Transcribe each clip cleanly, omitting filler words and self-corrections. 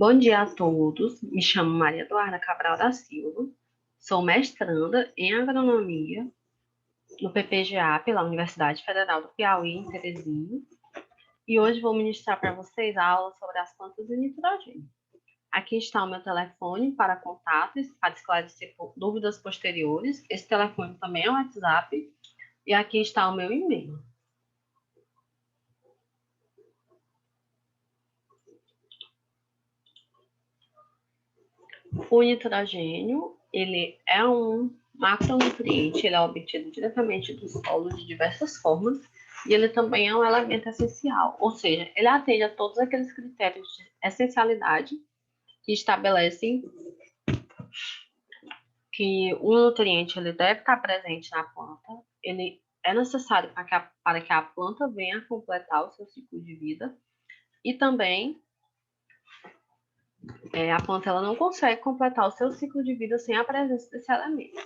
Bom dia a todos. Me chamo Maria Eduarda Cabral da Silva. Sou mestranda em agronomia no PPGA pela Universidade Federal do Piauí, em Teresina. E hoje vou ministrar para vocês a aula sobre as plantas de nitrogênio. Aqui está o meu telefone para contatos, para esclarecer dúvidas posteriores. Esse telefone também é o WhatsApp. E aqui está o meu e-mail. O nitrogênio, ele é um macronutriente, ele é obtido diretamente do solo de diversas formas, e ele também é um elemento essencial, ou seja, ele atende a todos aqueles critérios de essencialidade que estabelecem que o nutriente ele deve estar presente na planta, ele é necessário para que a planta venha completar o seu ciclo de vida, e também a planta ela não consegue completar o seu ciclo de vida sem a presença desse elemento.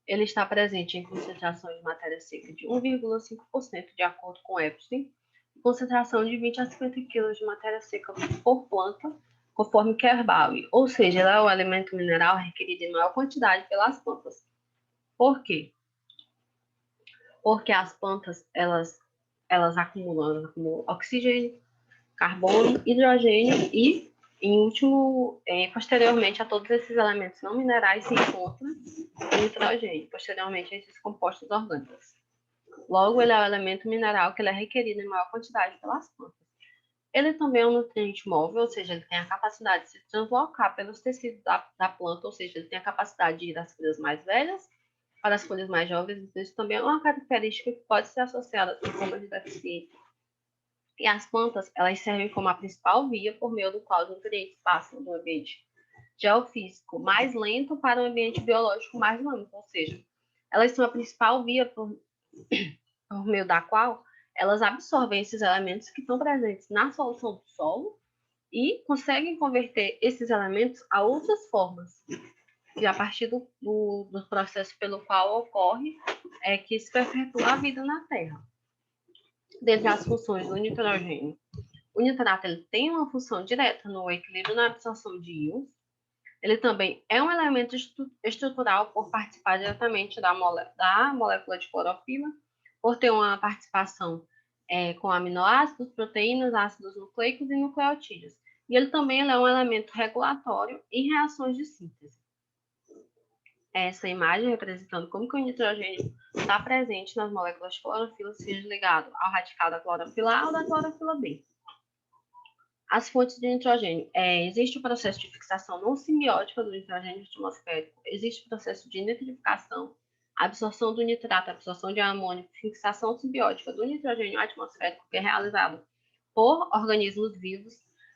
Ele está presente em concentração de matéria seca de 1,5% de acordo com Epstein, e concentração de 20 a 50 kg de matéria seca por planta, conforme Kerbauer, ou seja, ele é o elemento mineral requerido em maior quantidade pelas plantas. Por quê? Porque as plantas, elas acumulam oxigênio, carbono, hidrogênio e, em último, posteriormente a todos esses elementos não minerais se encontra o nitrogênio, posteriormente a esses compostos orgânicos. Logo, ele é o elemento mineral que ele é requerido em maior quantidade pelas plantas. Ele também é um nutriente móvel, ou seja, ele tem a capacidade de se translocar pelos tecidos da planta, ou seja, ele tem a capacidade de ir das folhas mais velhas para as folhas mais jovens, então isso também é uma característica que pode ser associada com forma de deficiência. E as plantas, elas servem como a principal via por meio do qual os nutrientes passam do ambiente geofísico mais lento para o ambiente biológico mais lento, ou seja, elas são a principal via por meio da qual elas absorvem esses elementos que estão presentes na solução do solo e conseguem converter esses elementos a outras formas. E a partir do processo pelo qual ocorre é que se perpetua a vida na Terra. Dentre as funções do nitrogênio, o nitrato ele tem uma função direta no equilíbrio na absorção de íons. Ele também é um elemento estrutural por participar diretamente da molécula de clorofila, por ter uma participação com aminoácidos, proteínas, ácidos nucleicos e nucleotídeos. E ele também é um elemento regulatório em reações de síntese. Essa imagem representando como que o nitrogênio está presente nas moléculas de clorofila, seja ligado ao radical da clorofila A ou da clorofila B. As fontes de nitrogênio. Existe o processo de fixação não simbiótica do nitrogênio atmosférico, existe o processo de nitrificação, absorção do nitrato, absorção de amônio, fixação simbiótica do nitrogênio atmosférico, que é realizado por organismos vivos,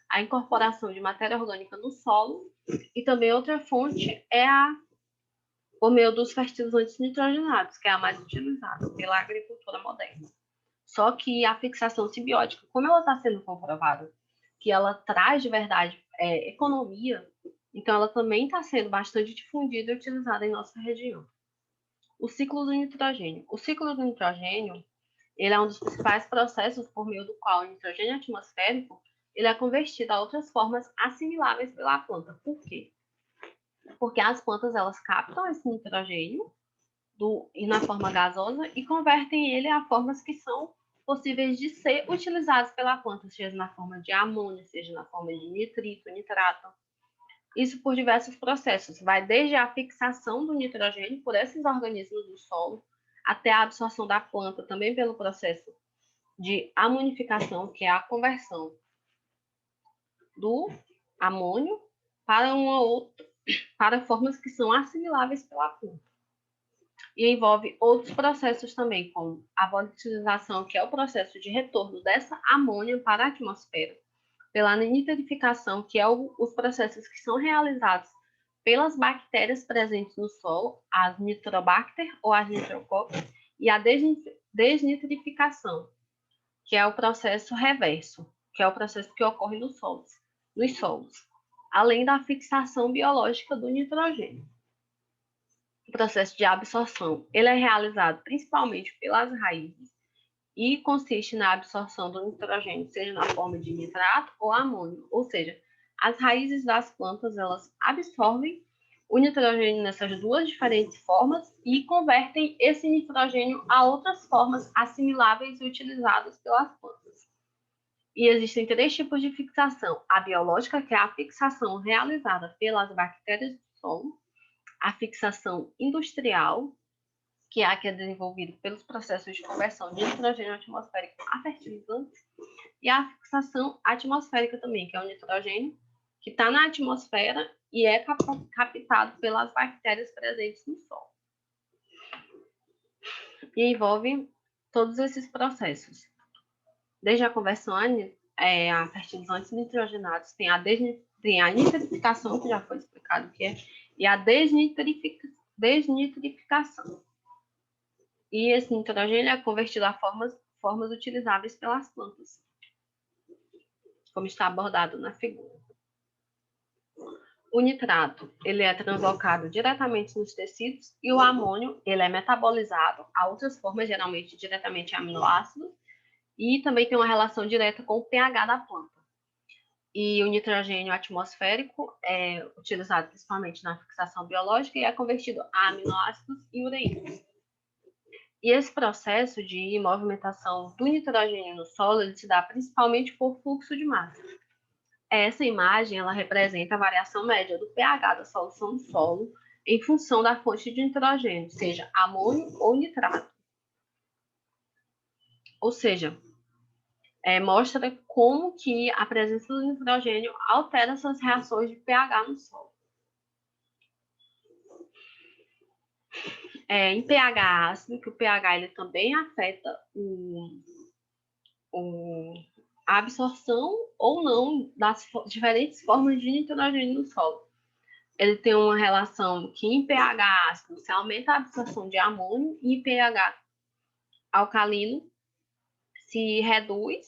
a incorporação de matéria orgânica no solo, e também outra fonte é por meio dos fertilizantes nitrogenados, que é a mais utilizada pela agricultura moderna. Só que a fixação simbiótica, como ela está sendo comprovada, que ela traz de verdade economia, então ela também está sendo bastante difundida e utilizada em nossa região. O ciclo do nitrogênio. O ciclo do nitrogênio, ele é um dos principais processos por meio do qual o nitrogênio atmosférico ele é convertido a outras formas assimiláveis pela planta. Por quê? Porque as plantas elas captam esse nitrogênio e na forma gasosa e convertem ele a formas que são possíveis de ser utilizados pela planta, seja na forma de amônio, seja na forma de nitrito, nitrato. Isso por diversos processos, vai desde a fixação do nitrogênio por esses organismos do solo, até a absorção da planta, também pelo processo de amonificação, que é a conversão do amônio para formas que são assimiláveis pela planta. E envolve outros processos também, como a volatilização, que é o processo de retorno dessa amônia para a atmosfera, pela nitrificação, que é os processos que são realizados pelas bactérias presentes no solo, as nitrobacter ou as nitrococcus, e a desnitrificação, que é o processo reverso, que é o processo que ocorre nos solos, além da fixação biológica do nitrogênio. O processo de absorção ele é realizado principalmente pelas raízes e consiste na absorção do nitrogênio, seja na forma de nitrato ou amônio, ou seja, As raízes das plantas, elas absorvem o nitrogênio nessas duas diferentes formas e convertem esse nitrogênio a outras formas assimiláveis e utilizadas pelas plantas. E existem três tipos de fixação: a biológica, que é a fixação realizada pelas bactérias do solo; a fixação industrial, que é a que é desenvolvida pelos processos de conversão de nitrogênio atmosférico a fertilizantes; e a fixação atmosférica também, que é o nitrogênio que está na atmosfera e é captado pelas bactérias presentes no solo. E envolve todos esses processos. Desde a conversão a fertilizantes nitrogenados, tem a nitrificação, que já foi explicado o que é, e a desnitrificação. E esse nitrogênio é convertido a formas utilizáveis pelas plantas, como está abordado na figura. O nitrato, ele é translocado diretamente nos tecidos, e o amônio, ele é metabolizado a outras formas, geralmente diretamente a aminoácidos, e também tem uma relação direta com o pH da planta. E o nitrogênio atmosférico é utilizado principalmente na fixação biológica e é convertido a aminoácidos e ureínas. E esse processo de movimentação do nitrogênio no solo, ele se dá principalmente por fluxo de massa. Essa imagem, ela representa a variação média do pH da solução do solo em função da fonte de nitrogênio, seja amônio ou nitrato. Ou seja, mostra como que a presença do nitrogênio altera essas reações de pH no solo. Em pH ácido, que o pH ele também afeta a absorção ou não das diferentes formas de nitrogênio no solo. Ele tem uma relação que em pH ácido se aumenta a absorção de amônio e em pH alcalino se reduz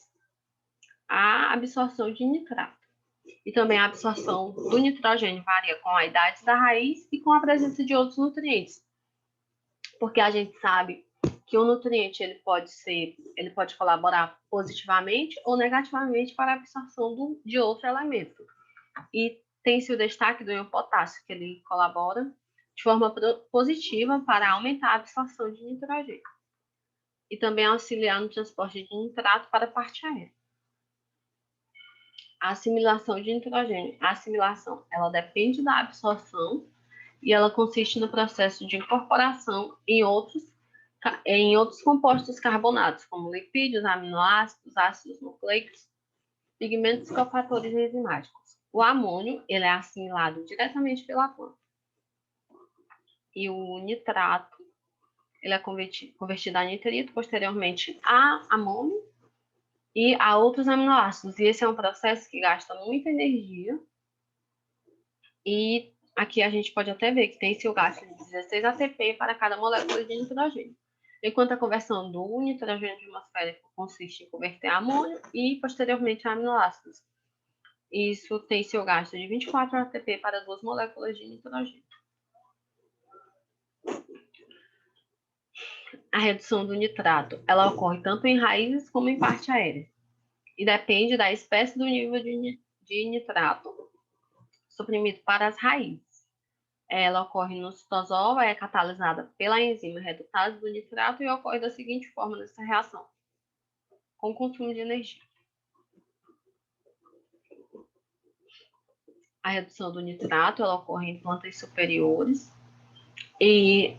a absorção de nitrato. E também a absorção do nitrogênio varia com a idade da raiz e com a presença de outros nutrientes. Porque a gente sabe que o nutriente ele pode colaborar positivamente ou negativamente para a absorção de outro elemento. E tem-se o destaque do íon potássio, que ele colabora de forma positiva para aumentar a absorção de nitrogênio. E também auxiliar no transporte de nitrato para a parte aérea. A assimilação de nitrogênio. A assimilação, ela depende da absorção e ela consiste no processo de incorporação em outros compostos carbonatos, como lipídios, aminoácidos, ácidos nucleicos, pigmentos e cofatores enzimáticos. O amônio, ele é assimilado diretamente pela planta. E o nitrato, ele é convertido a nitrito, posteriormente a amônio e a outros aminoácidos. E esse é um processo que gasta muita energia. E aqui a gente pode até ver que tem seu gasto de 16 ATP para cada molécula de nitrogênio. Enquanto a conversão do nitrogênio atmosférico consiste em converter a amônio e, posteriormente, a aminoácidos. Isso tem seu gasto de 24 ATP para 2 moléculas de nitrogênio. A redução do nitrato, ela ocorre tanto em raízes como em parte aérea. E depende da espécie do nível de nitrato suprimido para as raízes. Ela ocorre no citosol, é catalisada pela enzima redutase do nitrato e ocorre da seguinte forma nessa reação: com consumo de energia. A redução do nitrato, ela ocorre em plantas superiores e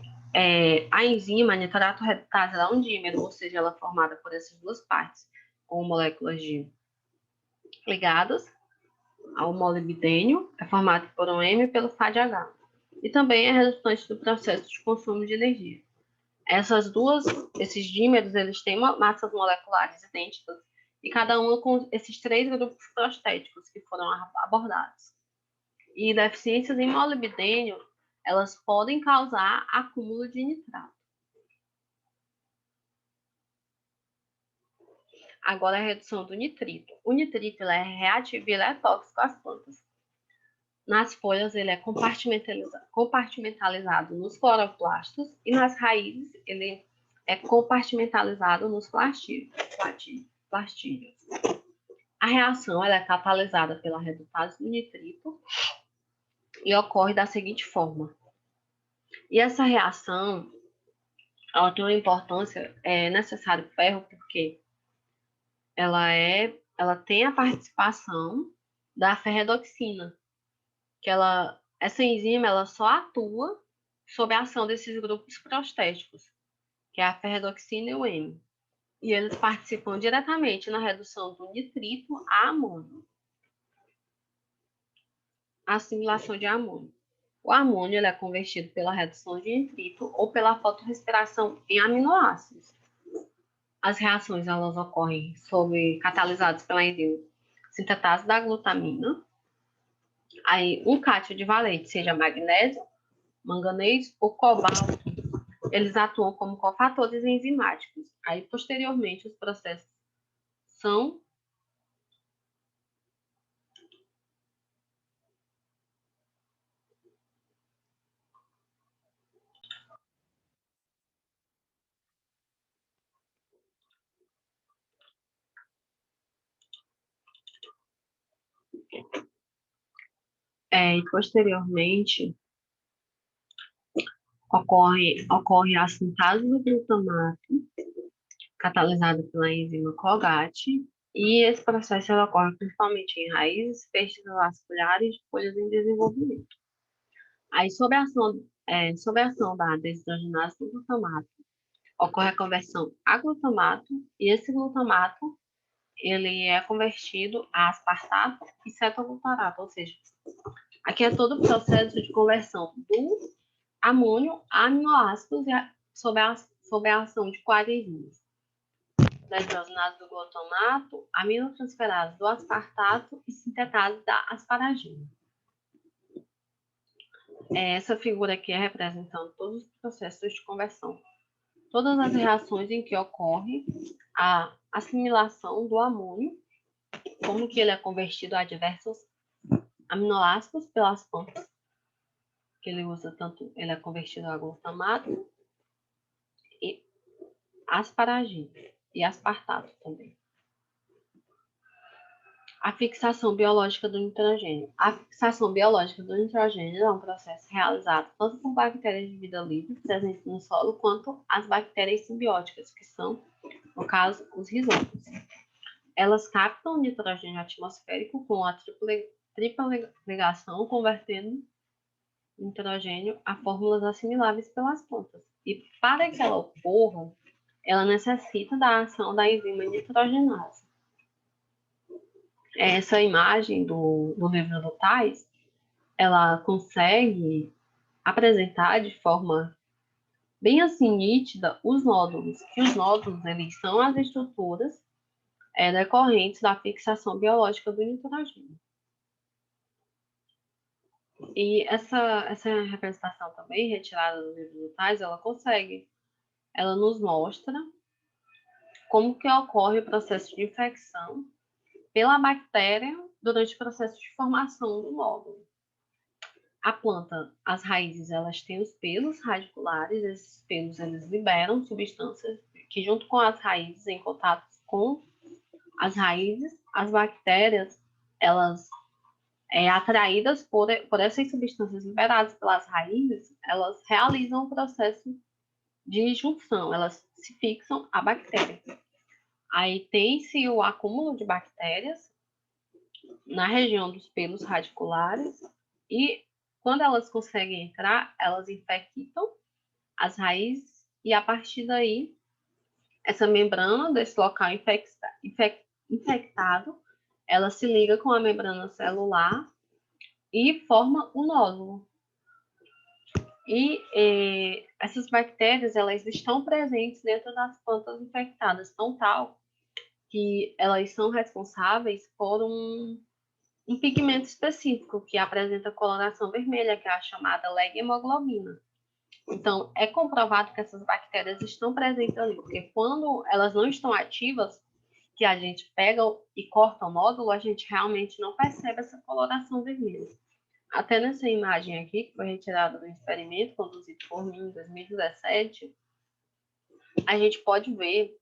a enzima nitrato redutase ela é um dímero, ou seja, ela é formada por essas duas partes, com moléculas ligadas ao molibdênio, é formado por um M pelo FADH. E também é resultante do processo de consumo de energia. Esses dímeros, eles têm massas moleculares idênticas e cada uma com esses 3 grupos prostéticos que foram abordados. E deficiências em molibdênio, elas podem causar acúmulo de nitrato. Agora a redução do nitrito. O nitrito ele é reativo e ele é tóxico às plantas. Nas folhas, ele é compartimentalizado nos cloroplastos e nas raízes, ele é compartimentalizado nos plastídeos. A reação ela é catalisada pela redutase do nitrito e ocorre da seguinte forma. E essa reação, ela tem uma importância, é necessário o ferro, porque ela tem a participação da ferredoxina, que essa enzima ela só atua sob a ação desses grupos prostéticos, que é a ferredoxina e o M. E eles participam diretamente na redução do nitrito a amônio, a assimilação de amônio. O amônio ele é convertido pela redução de nitrito ou pela fotorrespiração em aminoácidos. As reações elas ocorrem catalisadas pela enzima sintetase da glutamina. Aí, um cátion de valente, seja magnésio, manganês ou cobalto, eles atuam como cofatores enzimáticos. Aí, posteriormente, os processos são e posteriormente ocorre a sintase do glutamato, catalisada pela enzima COGAT, e esse processo ocorre principalmente em raízes, feixes vasculares e folhas em desenvolvimento. Aí, sob a ação da deshidrogenase do glutamato, ocorre a conversão a glutamato, e esse glutamato ele é convertido a aspartato e cetoglutarato, ou seja, aqui é todo o processo de conversão do amônio a aminoácidos sob a ação de coadezinas. Deshidrogenase do glutamato, aminotransferase do aspartato e sintetase da asparagina. Essa figura aqui é representando todos os processos de conversão. Todas as reações em que ocorre a assimilação do amônio, como que ele é convertido a diversos aminoácidos pelas plantas, que ele usa tanto, ele é convertido a glutamato e asparagina e aspartato também. A fixação biológica do nitrogênio. A fixação biológica do nitrogênio é um processo realizado tanto por bactérias de vida livre presentes no solo, quanto as bactérias simbióticas, que são, no caso, os rizófilos. Elas captam o nitrogênio atmosférico com a tripla ligação, convertendo nitrogênio a fórmulas assimiláveis pelas plantas. E para que ela ocorra, ela necessita da ação da enzima nitrogenase. Essa imagem do livro do Tais, ela consegue apresentar de forma bem assim nítida os nódulos, que os nódulos eles são as estruturas decorrentes da fixação biológica do nitrogênio. E essa representação também, retirada do livro do Tais, ela nos mostra como que ocorre o processo de infecção pela bactéria durante o processo de formação do nódulo. A planta, as raízes, elas têm os pelos radiculares, esses pelos eles liberam substâncias que junto com as raízes, em contato com as raízes, as bactérias, elas atraídas por essas substâncias liberadas pelas raízes, elas realizam o processo de junção, elas se fixam à bactéria. Aí tem-se o acúmulo de bactérias na região dos pelos radiculares e quando elas conseguem entrar, elas infectam as raízes e a partir daí essa membrana desse local infectado, ela se liga com a membrana celular e forma o nódulo. E essas bactérias, elas estão presentes dentro das plantas infectadas, tão tal que elas são responsáveis por um pigmento específico que apresenta coloração vermelha, que é a chamada leghemoglobina. Então, é comprovado que essas bactérias estão presentes ali, porque quando elas não estão ativas, que a gente pega e corta o nódulo, a gente realmente não percebe essa coloração vermelha. Até nessa imagem aqui, que foi retirada do experimento conduzido por mim em 2017, a gente pode ver,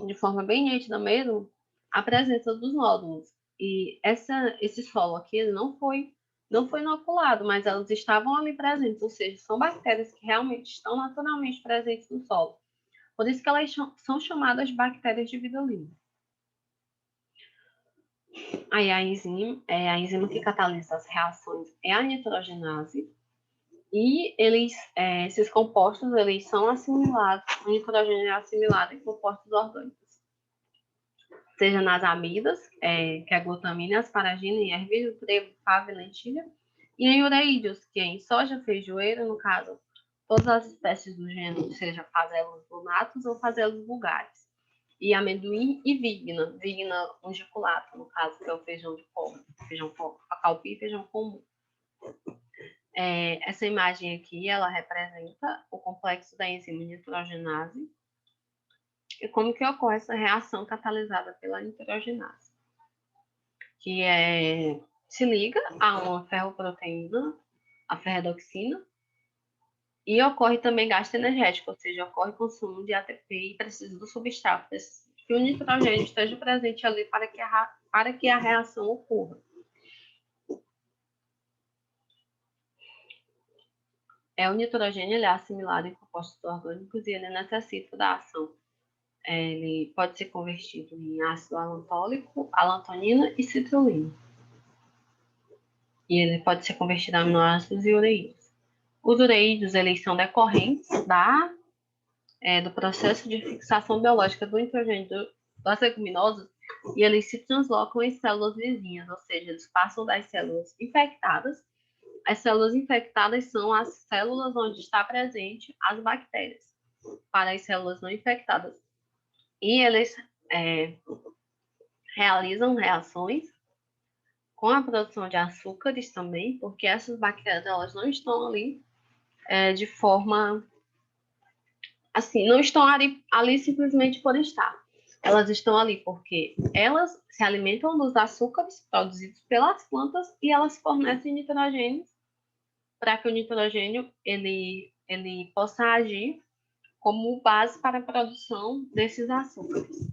de forma bem nítida mesmo, a presença dos nódulos. E esse solo aqui ele não foi inoculado, mas elas estavam ali presentes, ou seja, são bactérias que realmente estão naturalmente presentes no solo. Por isso que elas são chamadas de bactérias de vida livre. Aí a enzima que catalisa as reações é a nitrogenase, e esses compostos eles são assimilados, o nitrogênio é assimilado em compostos orgânicos, seja nas amidas, que é a glutamina, asparagina, em ervilha, trevo, fava e lentilha, e em ureídeos, que é em soja, feijoeiro, no caso, todas as espécies do gênero, seja fazelos lunatus ou fazelos vulgares, e amendoim e vigna ungiculato, no caso, que é o feijão de coco, calpi e feijão comum. Essa imagem aqui, ela representa o complexo da enzima nitrogenase e como que ocorre essa reação catalisada pela nitrogenase, que se liga a uma ferroproteína, a ferredoxina, e ocorre também gasto energético, ou seja, ocorre consumo de ATP e precisa do substrato, que o nitrogênio esteja presente ali para que a reação ocorra. O nitrogênio ele é assimilado em compostos orgânicos e ele necessita da ação. Ele pode ser convertido em ácido alantólico, alantonina e citrulina. E ele pode ser convertido em aminoácidos e ureídos. Os ureídos eles são decorrentes do processo de fixação biológica do nitrogênio das leguminosas e eles se translocam em células vizinhas, ou seja, eles passam das células infectadas. As células infectadas são as células onde está presente as bactérias, para as células não infectadas. E eles realizam reações com a produção de açúcares também, porque essas bactérias elas não estão ali de forma assim, não estão ali simplesmente por estar. Elas estão ali porque elas se alimentam dos açúcares produzidos pelas plantas e elas fornecem nitrogênio para que o nitrogênio ele possa agir como base para a produção desses açúcares.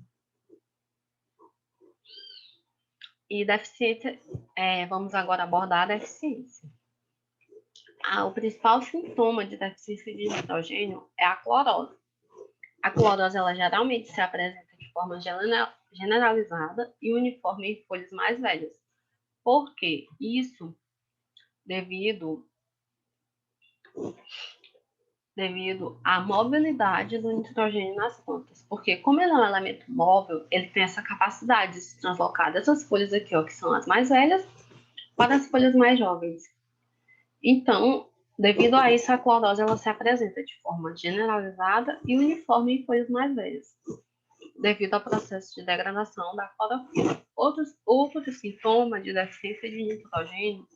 E deficiência, vamos agora abordar a deficiência. O principal sintoma de deficiência de nitrogênio é a clorose. A clorose ela geralmente se apresenta de forma generalizada e uniforme em folhas mais velhas. Por quê? Isso devido à mobilidade do nitrogênio nas plantas. Porque como ele é um elemento móvel, ele tem essa capacidade de se deslocar dessas folhas aqui, ó, que são as mais velhas, para as folhas mais jovens. Então, devido a isso, a clorose ela se apresenta de forma generalizada e uniforme em folhas mais velhas, devido ao processo de degradação da clorofila. Outro sintoma de deficiência de nitrogênio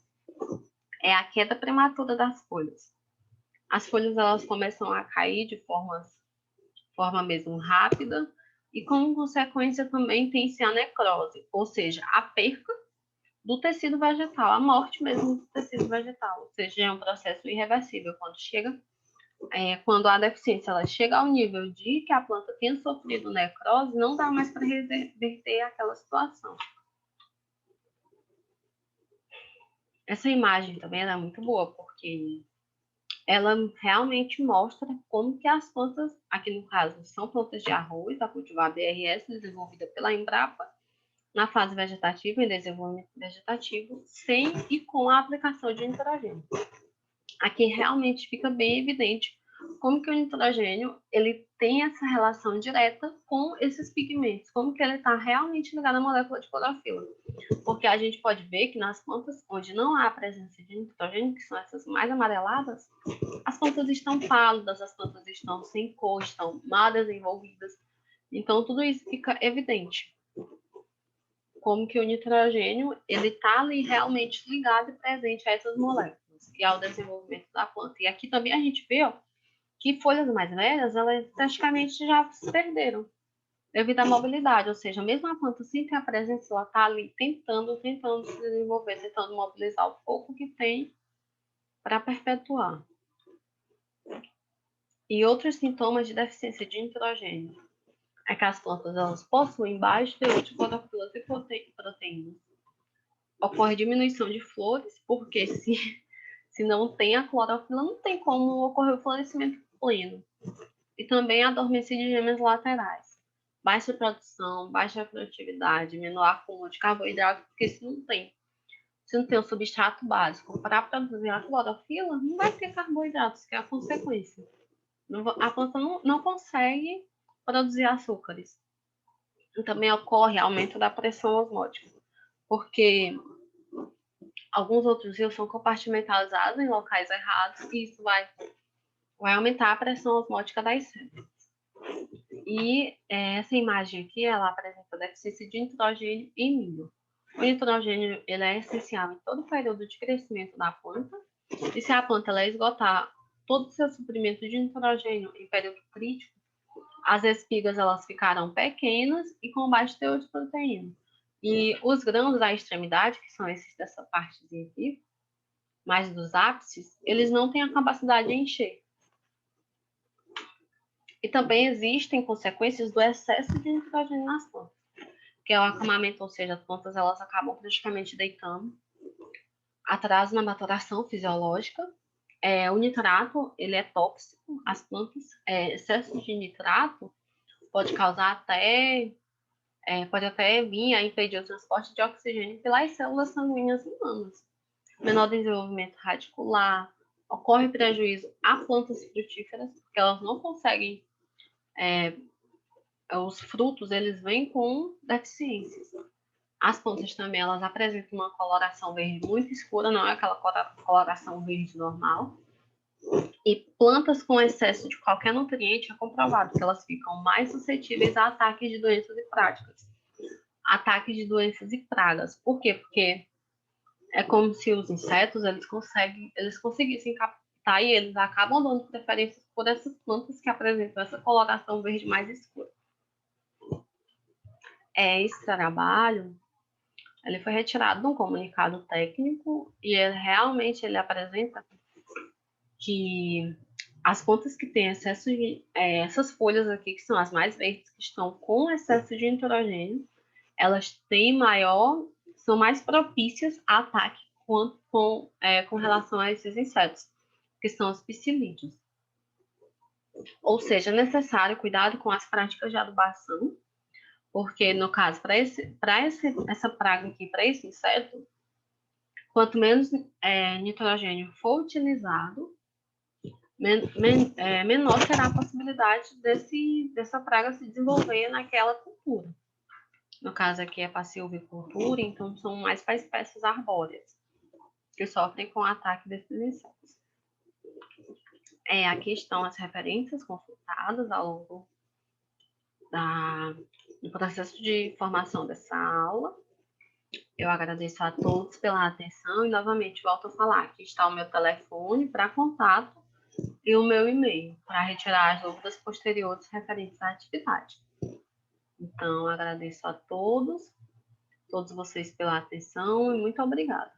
é a queda prematura das folhas. As folhas elas começam a cair de forma mesmo rápida e, como consequência, também tem-se a necrose, ou seja, a perca do tecido vegetal, a morte mesmo do tecido vegetal, ou seja, é um processo irreversível quando a deficiência ela chega ao nível de que a planta tenha sofrido necrose, não dá mais para reverter aquela situação. Essa imagem também é muito boa, porque ela realmente mostra como que as plantas, aqui no caso, são plantas de arroz, a cultivar BRS, desenvolvida pela Embrapa, na fase vegetativa, em desenvolvimento vegetativo, sem e com a aplicação de nitrogênio. Aqui realmente fica bem evidente como que o nitrogênio ele tem essa relação direta com esses pigmentos, como que ele está realmente ligado à molécula de clorofila. Porque a gente pode ver que nas plantas onde não há presença de nitrogênio, que são essas mais amareladas, as plantas estão pálidas, as plantas estão sem cor, estão mal desenvolvidas. Então, tudo isso fica evidente. Como que o nitrogênio ele está ali realmente ligado e presente a essas moléculas e ao desenvolvimento da planta. E aqui também a gente vê que folhas mais velhas, elas praticamente já se perderam devido à mobilidade, ou seja, mesmo a planta sem ter a presença, ela está ali tentando se desenvolver, tentando mobilizar o pouco que tem para perpetuar. E outros sintomas de deficiência de nitrogênio. é que as plantas elas possuem baixo teor de clorofilas e proteínas. Ocorre diminuição de flores, porque se não tem a clorofila, não tem como ocorrer o florescimento pleno. E também a dormência de gêmeas laterais. Baixa produção, baixa produtividade, menor acúmulo de carboidrato, porque se não tem o substrato básico para produzir a clorofila, não vai ter carboidratos, que é a consequência. A planta não consegue produzir açúcares. E também ocorre aumento da pressão osmótica, porque alguns outros rios são compartimentalizados em locais errados e isso vai aumentar a pressão osmótica das células. E essa imagem aqui, ela apresenta deficiência de nitrogênio em milho. O nitrogênio ele é essencial em todo o período de crescimento da planta, e se a planta ela esgotar todo o seu suprimento de nitrogênio em período crítico, as espigas elas ficarão pequenas e com baixo teor de proteína. E os grãos da extremidade, que são esses dessa partezinha aqui, mais dos ápices, eles não têm a capacidade de encher. E também existem consequências do excesso de nitrogênio nas plantas, que é o acamamento, ou seja, as plantas elas acabam praticamente deitando, atraso na maturação fisiológica. O nitrato ele é tóxico às plantas. Excesso de nitrato pode causar pode até vir a impedir o transporte de oxigênio pelas células sanguíneas humanas. Menor desenvolvimento radicular, ocorre prejuízo a plantas frutíferas, porque elas não conseguem os frutos eles vêm com deficiências. As plantas também elas apresentam uma coloração verde muito escura, não é aquela coloração verde normal. E plantas com excesso de qualquer nutriente é comprovado que elas ficam mais suscetíveis a ataques de doenças e pragas. Ataques de doenças e pragas. Por quê? Porque é como se os insetos eles conseguissem captar e eles acabam dando preferência por essas plantas que apresentam essa coloração verde mais escura. Esse trabalho ele foi retirado de um comunicado técnico e ele apresenta que as plantas que têm excesso de essas folhas aqui, que são as mais verdes, que estão com excesso de nitrogênio, elas são mais propícias a ataque com relação a esses insetos, que são os psilídeos. Ou seja, é necessário cuidado com as práticas de adubação, porque, no caso, para essa praga aqui, para esse inseto, quanto menos nitrogênio for utilizado, menor será a possibilidade dessa praga se desenvolver naquela cultura. No caso aqui é para silvicultura, então são mais para espécies arbóreas, que sofrem com o ataque desses insetos. Aqui estão as referências consultadas ao longo do processo de formação dessa aula. Eu agradeço a todos pela atenção e novamente volto a falar. Aqui está o meu telefone para contato e o meu e-mail para retirar as dúvidas posteriores referentes à atividade. Então, agradeço a todos vocês pela atenção e muito obrigada.